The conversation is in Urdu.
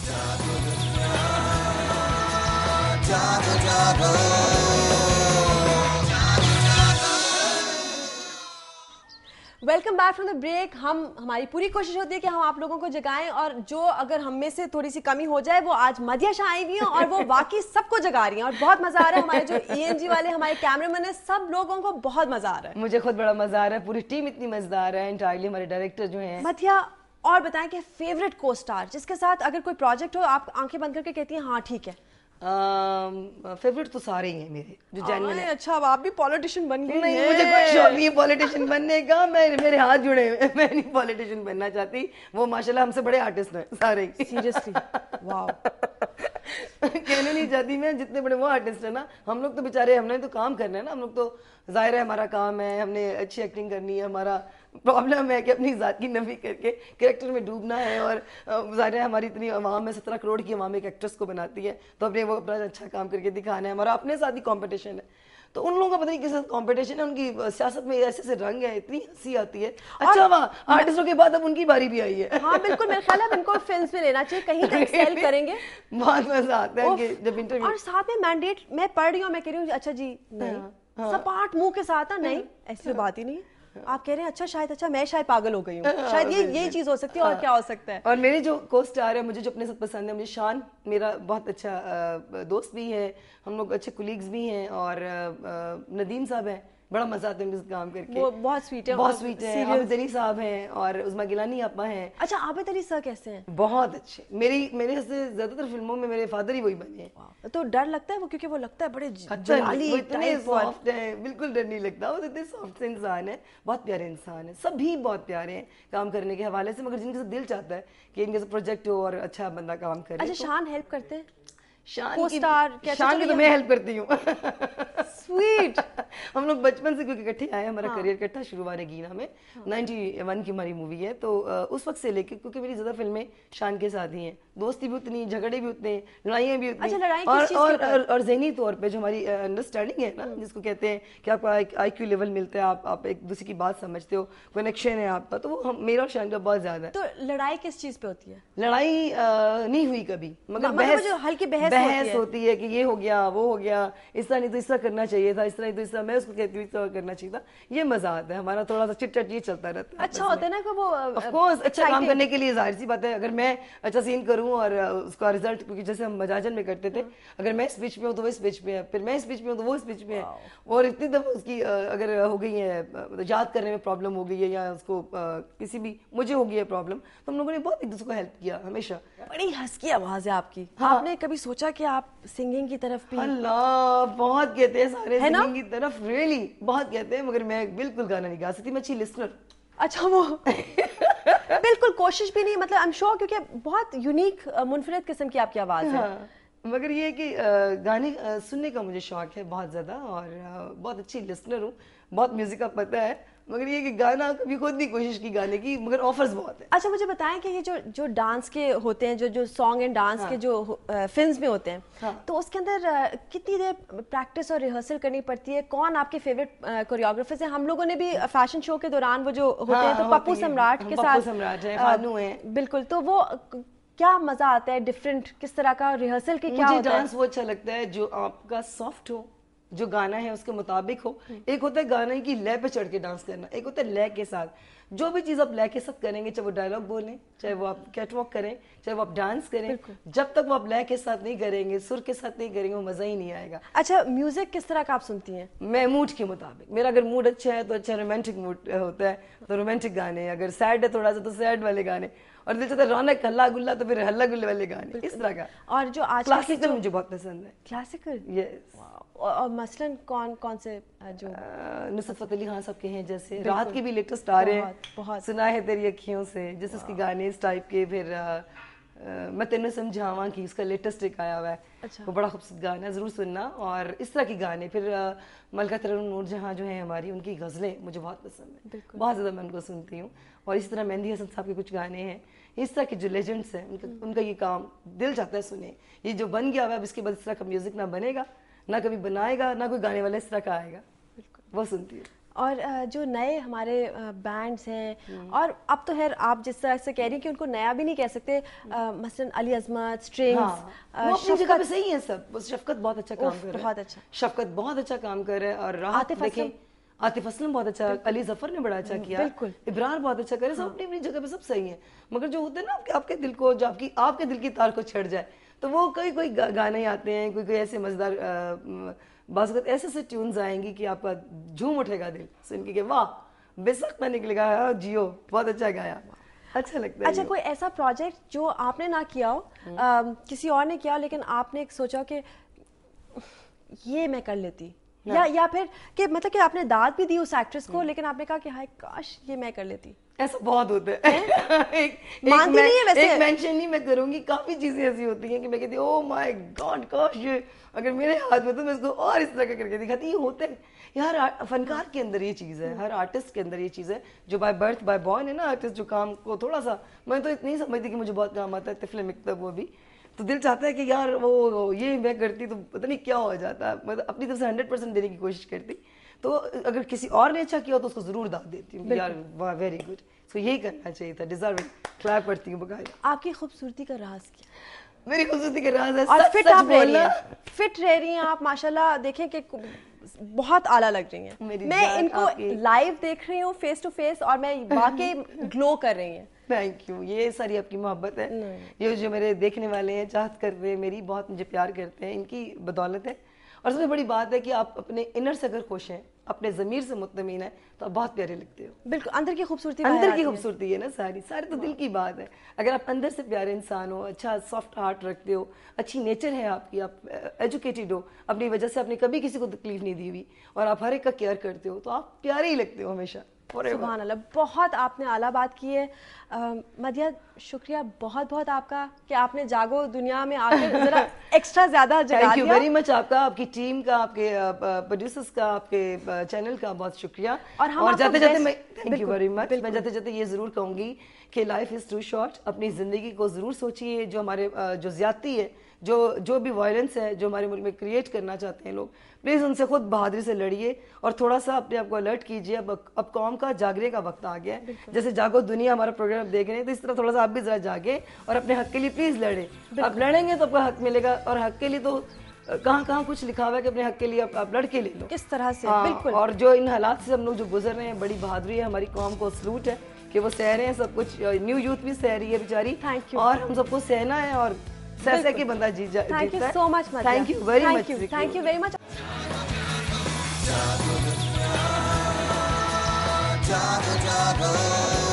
Welcome back from the break. ہماری پوری کوشش ہوتی ہے کہ ہم آپ لوگوں کو جگائیں, اور جو اگر ہم میں سے تھوڑی سی کمی ہو جائے, وہ آج مدیہ شاہ آئی ہوئی ہیں اور وہ واقعی سب کو جگا رہی ہیں, اور بہت مزہ آ رہا ہے. ہمارے جو ENG والے ہمارے کیمرے مین ہیں, سب لوگوں کو بہت مزہ آ رہا ہے. مجھے خود بڑا مزہ آ رہا ہے, پوری ٹیم اتنی مزیدار ہے, انٹائرلی ہمارے ڈائریکٹر جو ہیں. مدیہ, اور بتائیں کہ فیوریٹ کو اسٹار جس کے ساتھ اگر کوئی پروجیکٹ ہو آپ آنکھیں بند کر کے کہتی ہیں ہاں ٹھیک ہے؟ فیوریٹ تو سارے ہی ہیں میرے جو جینوئن ہیں. اچھا, اب آپ بھی پولیٹیشین بن گئی. نہیں, مجھے کوئی شوق نہیں ہے پولیٹیشین بننے کا, میرے ہاتھ جڑے ہوئے, میں نہیں پولیٹیشین بننا چاہتی. وہ ماشاءاللہ ہم سے بڑے آرٹسٹ ہیں سارے. سیریسلی واو. کہنے نہیں چاہتی میں, جتنے بڑے وہ آرٹسٹ ہیں نا, ہم لوگ تو بیچارے, ہم نے تو کام کرنا ہے نا, ہم لوگ تو ظاہر ہے ہمارا کام ہے, ہم نے اچھی ایکٹنگ کرنی ہے. ہمارا پرابلم ہے کہ اپنی ذات کی نفی کر کے کریکٹر میں ڈوبنا ہے, اور ظاہر ہے ہماری اتنی عوام ہے, 17 کروڑ کی عوام ایک ایکٹریس کو بناتی ہے, تو اپنے وہ اپنا اچھا کام کر کے دکھانا ہے. ہمارا اپنے ساتھ ہی کمپٹیشن ہے, تو ان لوگوں کا پتہ نہیں کس کمپٹیشن ہے. ان کی سیاست میں ایسے ایسے رنگ ہے, اتنی ہنسی آتی ہے. اچھا وہاں آرٹسٹوں کے بعد اب ان کی باری بھی آئی ہے. ہاں بالکل, میرے خیال ہے ان کو فلمس میں لینا چاہیے, کہیں تو ایکسیل کریں گے. بہت مزہ آتا ہے کہ جب انٹرویو, اور ساتھ میں مینڈیٹ میں پڑھ رہی ہوں, میں کہہ رہی ہوں اچھا جی نہیں, سپاٹ منہ کے ساتھ نہیں, ایسی بات ہی نہیں. آپ کہہ رہے ہیں اچھا شاید, اچھا میں شاید پاگل ہو گئی ہوں, شاید یہی چیز ہو سکتی ہے, اور کیا ہو سکتا ہے. اور میرے جو کو اسٹار ہے, مجھے جو اپنے ساتھ پسند ہے, مجھے شان میرا بہت اچھا دوست بھی ہے, ہم لوگ اچھے کولیگز بھی ہیں, اور ندیم صاحب ہیں, بڑا مزہ آتا ہے ان کے کام کر کے, وہ بہت سویٹ ہے, بہت سویٹ ہے. عابد علی صاحب ہیں, اور عظمیٰ گیلانی آپا ہیں. اچھا, عابد علی سر کیسے ہیں؟ بہت اچھے. میرے سے زیادہ تر فلموں میں میرے فادر ہی وہی بنے ہیں. تو ڈر لگتا ہے وہ, کیونکہ وہ لگتا ہے بڑے جلالی ٹائپ, سافٹ ہے, بالکل ڈر نہیں لگتا. وہ اتنے سافٹ سے انسان ہے, بہت پیارے انسان ہیں, سبھی بہت پیارے ہیں کام کرنے کے حوالے سے, مگر جن کے ساتھ دل چاہتا ہے کہ ان کے ساتھ پروجیکٹ ہو اور اچھا بندہ کام کرے. اچھا, شان ہیلپ کرتے ہیں؟ شان کی تو میں ہیلپ کرتی ہوں. سویٹ. ہم لوگ بچپن سے کیونکہ اکٹھے آئے, ہمارا کریئر اکٹھا شروع ہوا رگینہ میں, 91 کی ہماری مووی ہے, تو اس وقت سے لے کے, کیونکہ میری زیادہ فلمیں شان کے ساتھ ہی ہیں, دوستی بھی اتنی, جھگڑے بھی اتنے, لڑائیاں بھی اتنی, اور ذہنی طور پہ جو ہماری انڈرسٹینڈنگ ہے نا, جس کو کہتے ہیں کہ آپ کا ایک IQ لیول ملتا ہے, آپ ایک دوسرے کی بات سمجھتے ہو, کنیکشن ہے آپ کا, تو وہ میرا اور شان کا بہت زیادہ ہے. تو لڑائی کس چیز پہ ہوتی ہے؟ لڑائی نہیں ہوئی کبھی, مگر ہلکی بحث ہوتی ہے کہ یہ ہو گیا, وہ ہو گیا, اس طرح نہیں تو اس طرح کرنا چاہیے تھا, اس طرح نہیں تو اس طرح, میں اس کو کہتی ہوں اس طرح کرنا چاہیے تھا. یہ مزہ آتا ہے ہمارا, تھوڑا سا چٹ چٹ یہ چلتا رہتا ہے. اچھا ہوتا ہے نا کہ وہ آف کورس اچھا کام کرنے کے لیے ظاہر سی بات ہے, اگر میں اچھا سین کروں اور اس کا رزلٹ, کیونکہ جیسے ہم مجاجن میں کرتے تھے, اگر میں اس پچ پہ ہوں تو وہ اس پچ پہ ہے, پھر میں اس پچ پہ ہوں تو وہ اس پچ پہ ہے, اور اتنی دفعہ اس کی اگر ہو گئی ہے یاد کرنے میں پرابلم ہو گئی ہے, یا اس کو کسی بھی, مجھے ہو گئی ہے پرابلم, تو ہم لوگوں نے بہت ایک دوسرے کو ہیلپ کیا ہمیشہ. بڑی ہسکی آواز ہے آپ کی. آپ نے کبھی سوچا کہ آپ سنگنگ کی طرف بھی؟ اللہ, بہت کہتے ہیں سارے سنگنگ کی طرف, ریئلی بہت کہتے ہیں, مگر میں بالکل گانا نہیں گا سکتی, میں اچھی لسنر. اچھا, وہ بالکل کوشش بھی نہیں, مطلب آئی ایم شیور, کیونکہ بہت یونیک منفرد قسم کی آپ کی آواز ہے. مگر یہ ہے کہ گانے سننے کا مجھے شوق ہے بہت زیادہ, اور بہت اچھی لسنر ہوں, بہت میوزک کا پتہ ہے, مگر یہ کہ گانا کبھی خود نہیں کوشش کی گانے کی, مگر آفرز بہت ہیں. اچھا, مجھے بتائیں کہ یہ جو ڈانس کے ہوتے ہیں, جو سانگ اینڈ ڈانس کے جو فلمز میں ہوتے ہیں, تو اس کے اندر کتنی دیر پریکٹس اور ریہرسل کرنی پڑتی ہے؟ کون آپ کے فیوریٹ کوریوگرافرز ہیں؟ ہم لوگوں نے بھی فیشن شو کے دوران وہ جو ہوتے ہیں, تو پپو سمراٹ کے ساتھ, خانو ہیں, بالکل, تو وہ کیا مزہ آتا ہے, ڈفرینٹ کس طرح کا ریہرسل کی کیا ہوتا ہے؟ مجھے ڈانس وہ اچھا لگتا ہے جو آپ کا سافٹ ہو, جو گانا ہے اس کے مطابق ہو. ایک ہوتا ہے گانے کی لے پہ چڑھ کے ڈانس کرنا, ایک ہوتا ہے لے کے ساتھ. جو بھی چیز آپ لے کے ساتھ کریں گے, چاہے وہ ڈائلاگ بولیں, چاہے وہ آپ کیٹ واک کریں, چاہے وہ آپ ڈانس کریں, جب تک وہ آپ لے کے ساتھ نہیں کریں گے, سر کے ساتھ نہیں کریں گے, وہ مزہ ہی نہیں آئے گا. اچھا, میوزک کس طرح کا آپ سنتی ہیں؟ میں موڈ کے مطابق, میرا اگر موڈ اچھا ہے تو اچھا رومانٹک موڈ ہوتا ہے تو رومانٹک گانے, اگر سیڈ ہے تھوڑا سا تو سیڈ والے گانے, اور دل چاہتا ہے رونق ہلا گلا تو پھر ہلا گلے والے گانے, اس طرح کا. اور جو آج کلاسیکل مجھے بہت پسند ہے. کلاسیکل؟ یس. اور مثلاً کون سے جو نصرت فتح علی خان صاحب کے ہیں, جیسے رات کے بھی لیٹسٹ آ رہے ہیں, سنا ہے تیری اکھیوں سے, جیسے اس کے گانے اس ٹائپ کے. پھر میں تینوں سمجھاواں کی, اس کا لیٹسٹ ایک آیا ہوا ہے, وہ بڑا خوبصورت گانا ہے, ضرور سننا. اور اس طرح کے گانے. پھر ملکہ ترنم نور جہاں جو ہیں ہماری, ان کی غزلیں مجھے بہت پسند ہیں, بہت زیادہ میں ان کو سنتی ہوں. اور اسی طرح مہندی حسن صاحب کے کچھ گانے ہیں, اس طرح کے جو لیجنڈس ہیں, ان کا یہ کام دل چاہتا ہے سنیں. یہ جو بن گیا ہوا ہے, اب اس کے بعد اس طرح کا میوزک نہ بنے گا, نہ کبھی بنائے گا, نہ کوئی گانے والا اس طرح کا آئے گا, وہ سنتی ہوں. اور جو نئے ہمارے بینڈز ہیں اور اب تو خیر آپ جس طرح سے کہہ رہی ہیں کہ ان کو نیا بھی نہیں کہہ سکتے, مثلا علی عظمت, اسٹرنگز, وہ اپنی جگہ پہ صحیح ہے سب. بس شفقت بہت اچھا کام کر رہا ہے, بہت اچھا, شفقت بہت اچھا کام کر رہا ہے. اور راحت دیکھیں, عاطف اسلم بہت اچھا, علی ظفر نے بڑا اچھا کیا, ابرار بہت اچھا کرے, سب اپنی اپنی جگہ پہ سب صحیح ہیں. مگر جو ہوتا ہے نا آپ کے دل کو, جو آپ کے دل کی تار کو چھڑ جائے, تو وہ کوئی گانے آتے ہیں, کوئی ایسے مزیدار بعض اوقات ایسے ٹیونز آئیں گی کہ آپ کا جھوم اٹھے گا دل سن کے کہ واہ بے سخت میں نکلے گا, جیو بہت اچھا گایا, اچھا لگتا ہے. اچھا کوئی ایسا پروجیکٹ جو آپ نے نہ کیا ہو, کسی اور نے کیا ہو, لیکن آپ نے سوچا کہ یہ میں کر لیتی, یا پھر کہ مطلب کہ آپ نے داد بھی دی اس ایکٹریس کو لیکن آپ نے کہا کہ ہائے کاش یہ میں کر لیتی؟ ایسا بہت ہوتا ہے. ایک مینشن نہیں میں کروں گی, کافی چیزیں ایسی ہوتی ہیں کہ میں کہتی ہوں او مائی گاڈ کاش یہ اگر میرے ہاتھ میں تو میں اس کو اور اس طرح کر کے دکھاتی. یہ ہوتا ہے, یہ ہر فنکار کے اندر یہ چیز ہے, ہر آرٹسٹ کے اندر یہ چیز ہے, جو بائی برتھ بائی بورن ہے نا آرٹسٹ, جو کام کو تھوڑا سا, میں تو اتنی سمجھتی کہ مجھے بہت کام آتا ہے, طفل مکتب وہ بھی, تو دل چاہتا ہے کہ یار وہ یہ میں کرتی تو پتہ نہیں کیا ہو جاتا. میں اپنی طرف سے 100% دینے کی کوشش کرتی, تو اگر کسی اور نے اچھا کیا تو اس کو ضرور داد دیتی ہوں یار واہ ویری گڈ. سو یہی کرنا چاہیے تھا, ڈیزرونگ, کلیپ کرتی ہوں بقایا. آپ کی خوبصورتی کا راز کیا؟ میری خوبصورتی کا راز ہے اور فٹ آپ رہ رہی ہیں, فٹ رہ رہی ہیں آپ ماشاءاللہ, دیکھیں کہ بہت اعلیٰ لگ رہی ہیں. میں ان کو لائیو دیکھ رہی ہوں فیس ٹو فیس اور میں واقعی گلو کر رہی ہیں. تھینک یو, یہ ساری آپ کی محبت ہے, یہ جو میرے دیکھنے والے ہیں, چاہت کرتے ہیں میری, بہت مجھے پیار کرتے ہیں, ان کی بدولت ہے. اور سب سے بڑی بات ہے کہ آپ اپنے انر سے اگر خوش ہیں, اپنے ضمیر سے مطمئن ہیں, تو آپ بہت پیارے لگتے ہو. بالکل, اندر کی خوبصورتی, اندر کی خوبصورتی ہے نا ساری تو دل کی بات ہے. اگر آپ اندر سے پیارے انسان ہو, اچھا سافٹ ہارٹ رکھتے ہو, اچھی نیچر ہے آپ کی, آپ ایجوکیٹڈ ہو, اپنی وجہ سے آپ نے کبھی کسی کو تکلیف نہیں دی ہوئی, اور آپ ہر ایک کا کیئر کرتے ہو, تو آپ پیارے ہی لگتے ہو ہمیشہ. سبحان اللہ, بہت آپ نے اعلیٰ بات کی ہے. مدیہ شکریہ بہت بہت آپ کا کہ آپ نے جاگو دنیا میں آ کر ذرا ایکسٹرا زیادہ جگہ دیا. تھینک یو ویری مچ, آپ کا, آپ کی ٹیم کا, آپ کے پروڈیوسرز کا, آپ کے چینل کا بہت شکریہ. اور جاتے جاتے میں تھینک یو ویری مچ, میں جاتے جاتے یہ ضرور کہوں گی کہ لائف از ٹو شارٹ. اپنی زندگی کو ضرور سوچیے, جو ہمارے جو زیادتی ہے, جو بھی وائلنس ہے جو ہمارے ملک میں کریٹ کرنا چاہتے ہیں لوگ, پلیز ان سے خود بہادری سے لڑیے, اور تھوڑا سا اپنے آپ کو الرٹ کیجیے. اب قوم کا جاگنے کا وقت آ گیا ہے. جیسے جاگو دنیا ہمارا پروگرام دیکھ رہے ہیں, تو اس طرح تھوڑا سا آپ بھی ذرا جاگیں اور اپنے حق کے لیے پلیز لڑیں. آپ لڑیں گے تو آپ کا حق ملے گا, اور حق کے لیے تو کہاں کچھ لکھا ہوا ہے کہ اپنے حق کے لیے آپ لڑ کے لے لو. کس طرح سے, بالکل. اور جو ان حالات سے ہم لوگ جو گزر رہے ہیں, بڑی بہادری ہے, ہماری قوم کو سلوٹ ہے کہ وہ سہ رہے ہیں سب کچھ. نیو یوتھ بھی سہ رہی ہے بیچاری, اور ہم سب کو سہنا ہے, اور سہ کے بندہ جیتا ہے. Thank you so much, thank you very much, thank you very much. Jago, jago.